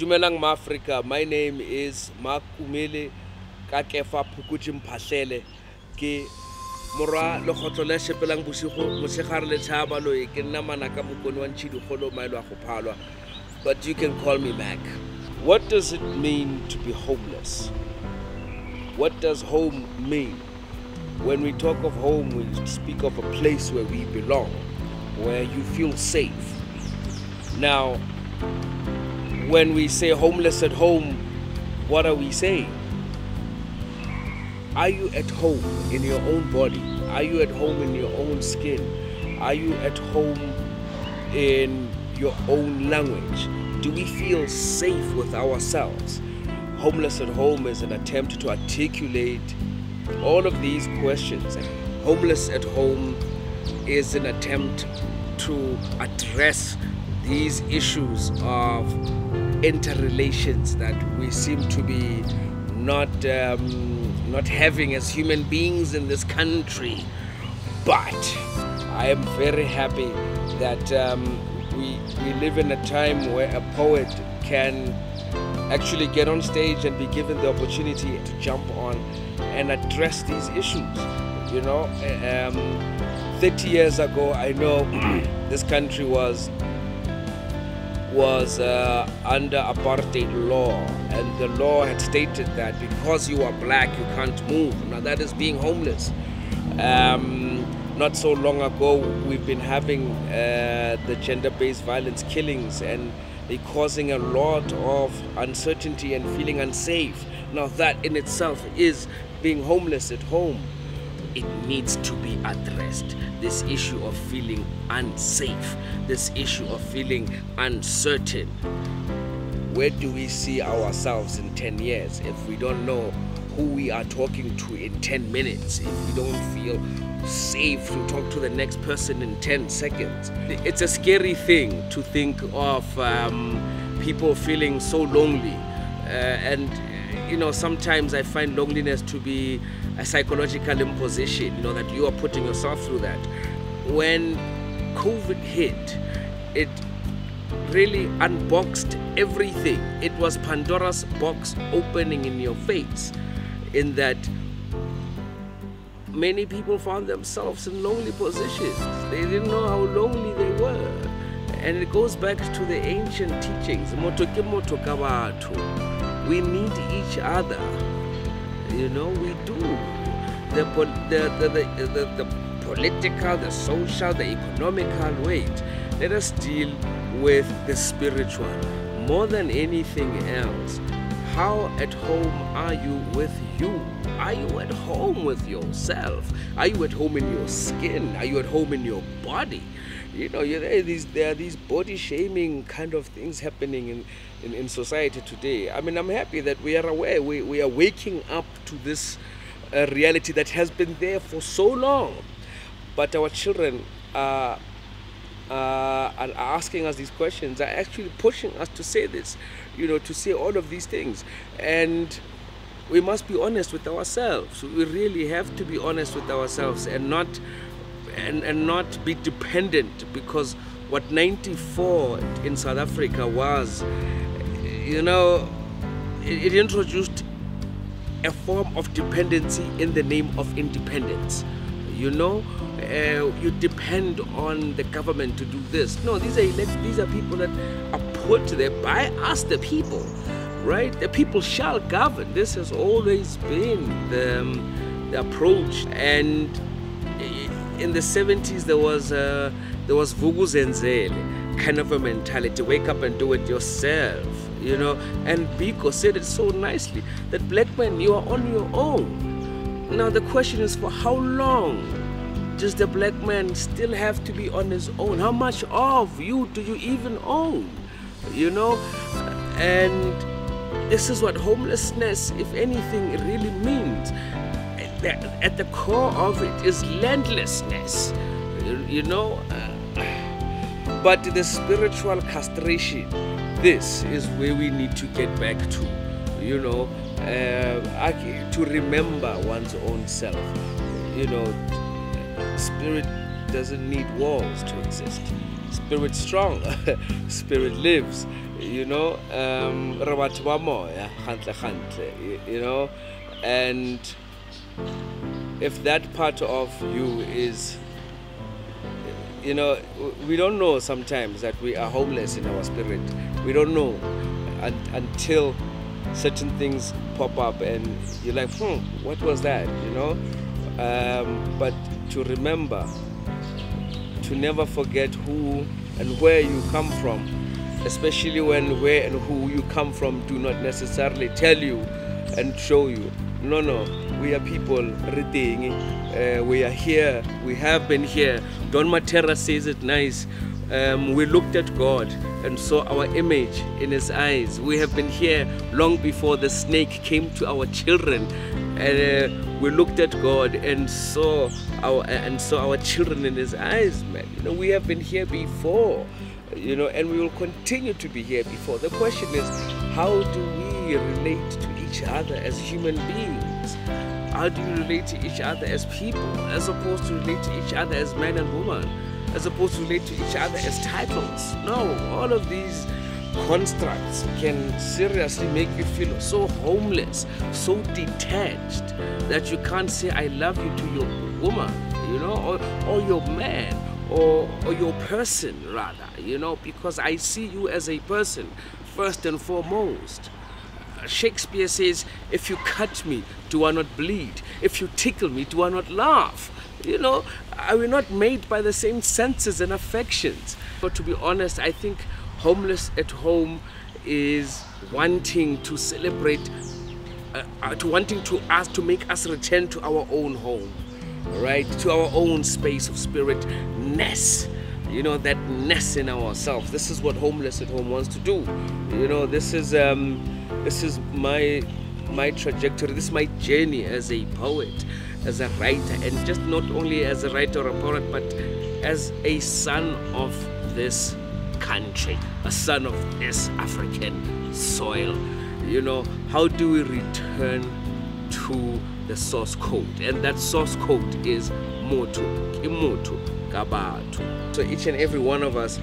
Dumelang Maafrika, my name is Maakomele R ke morwa lekgotlo le shepelang bosigo motshegare le tshaba lo ke nna manaka mokoni wa ntshidi golo maelo a go phalwa, but you can call me Mac. What does it mean to be homeless? What does home mean? When we talk of home, we speak of a place where we belong, where you feel safe. Now, when we say homeless at home, what are we saying? Are you at home in your own body? Are you at home in your own skin? Are you at home in your own language? Do we feel safe with ourselves? Homeless at home is an attempt to articulate all of these questions. Homeless at home is an attempt to address these issues of interrelations that we seem to be not having as human beings in this country. But I am very happy that we live in a time where a poet can actually get on stage and be given the opportunity to jump on and address these issues. You know, 30 years ago, I know this country was under apartheid law, and the law had stated that because you are black you can't move. Now that is being homeless. Not so long ago we've been having the gender-based violence killings, and they're causing a lot of uncertainty and feeling unsafe. Now that in itself is being homeless at home. It needs to be addressed. This issue of feeling unsafe, this issue of feeling uncertain. Where do we see ourselves in 10 years if we don't know who we are talking to in 10 minutes, if we don't feel safe to talk to the next person in 10 seconds? It's a scary thing to think of people feeling so lonely. And you know, sometimes I find loneliness to be a psychological imposition, you know, that you are putting yourself through that. When COVID hit, it really unboxed everything. It was Pandora's box opening in your face, in that many people found themselves in lonely positions. They didn't know how lonely they were. And it goes back to the ancient teachings. We need each other, you know, we do. The political, the social, the economical weight. Let us deal with the spiritual more than anything else. How at home are you with you? Are you at home with yourself? Are you at home in your skin? Are you at home in your body? You know, there are these body shaming kind of things happening in society today. I mean, I'm happy that we are aware. We are waking up to this reality that has been there for so long. But our children are asking us these questions, are actually pushing us to say this, you know, to say all of these things. And we must be honest with ourselves. We really have to be honest with ourselves and not be dependent, because what 94 in South Africa was, you know, it introduced a form of dependency in the name of independence. You know, you depend on the government to do this. No, these are people that are put there by us, the people, right? The people shall govern. This has always been the approach. And in the 70s, there was vukuzenzele kind of a mentality. Wake up and do it yourself, you know. And Geko said it so nicely, that black men, you are on your own. Now the question is, for how long does the black man still have to be on his own? How much of you do you even own? You know? And this is what homelessness, if anything, really means. At the core of it is landlessness, you know. But the spiritual castration, this is where we need to get back to, you know, to remember one's own self, you know. Spirit doesn't need walls to exist. Spirit strong, spirit lives, you know, you know, and if that part of you is, you know, we don't know sometimes that we are homeless in our spirit. We don't know until certain things pop up and you're like, what was that, you know? But to remember, to never forget who and where you come from, especially when where and who you come from do not necessarily tell you and show you. No, we are people, we are here, we have been here. Don Mattera says it nice. We looked at God and saw our image in his eyes. We have been here long before the snake came to our children. And we looked at God and saw our children in his eyes, man. You know, we have been here before, you know, and we will continue to be here before. The question is, how do we relate to each other as human beings? How do we relate to each other as people, as opposed to relate to each other as man and woman, as opposed to relate to each other as titles? No, all of these constructs can seriously make you feel so homeless, so detached, that you can't say I love you to your woman, you know, or your man, or your person rather, you know, because I see you as a person first and foremost. Shakespeare says, if you cut me, do I not bleed? If you tickle me, do I not laugh? You know, are we not made by the same senses and affections? But to be honest, I think homeless at home is wanting to celebrate, to make us return to our own home, right? To our own space of spirit-ness. You know, that ness in ourselves. This is what homeless at home wants to do. You know, this is my trajectory. This is my journey as a poet, as a writer, and just not only as a writer or a poet, but as a son of this country, a son of this African soil. You know, how do we return to the source code? And that source code is Motu, Imotu, Kabatu. So each and every one of us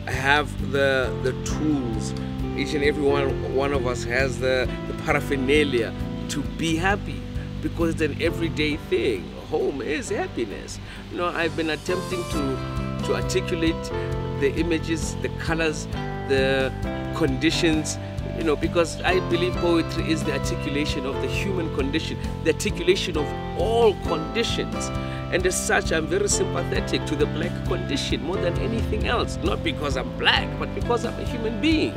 have the tools. Each and every one of us has the paraphernalia to be happy, because it's an everyday thing. Home is happiness. You know, I've been attempting to articulate the images, the colors, the conditions, you know, because I believe poetry is the articulation of the human condition, the articulation of all conditions. And as such, I'm very sympathetic to the black condition more than anything else. Not because I'm black, but because I'm a human being.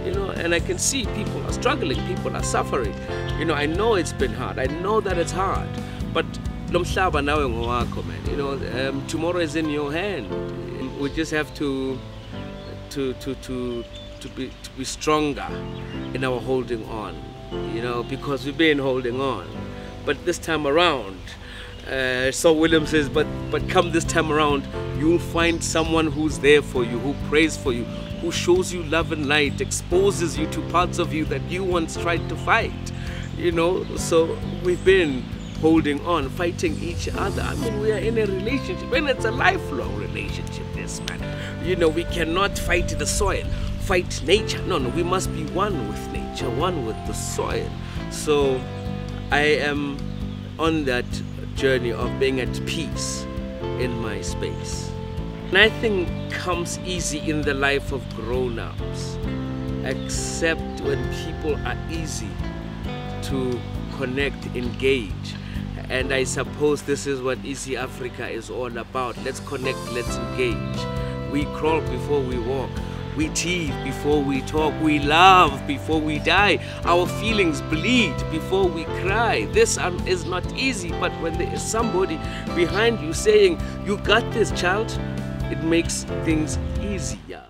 You know, and I can see people are struggling, people are suffering. You know, I know it's been hard. I know that it's hard. But Nomsa now man. You know, tomorrow is in your hand. We just have to be stronger in our holding on. You know, because we've been holding on. But this time around, so William says, but come this time around, you'll find someone who's there for you, who prays for you, who shows you love and light, exposes you to parts of you that you once tried to fight. You know, so we've been holding on, fighting each other. I mean, we are in a relationship, and it's a lifelong relationship, this man. You know, we cannot fight the soil, fight nature. No, we must be one with nature, one with the soil. So I am on that journey of being at peace in my space. Nothing comes easy in the life of grown-ups, except when people are easy to connect, engage. And I suppose this is what Easy Africa is all about. Let's connect, let's engage. We crawl before we walk. We tease before we talk. We love before we die. Our feelings bleed before we cry. This is not easy, but when there is somebody behind you saying, you got this, child, it makes things easier.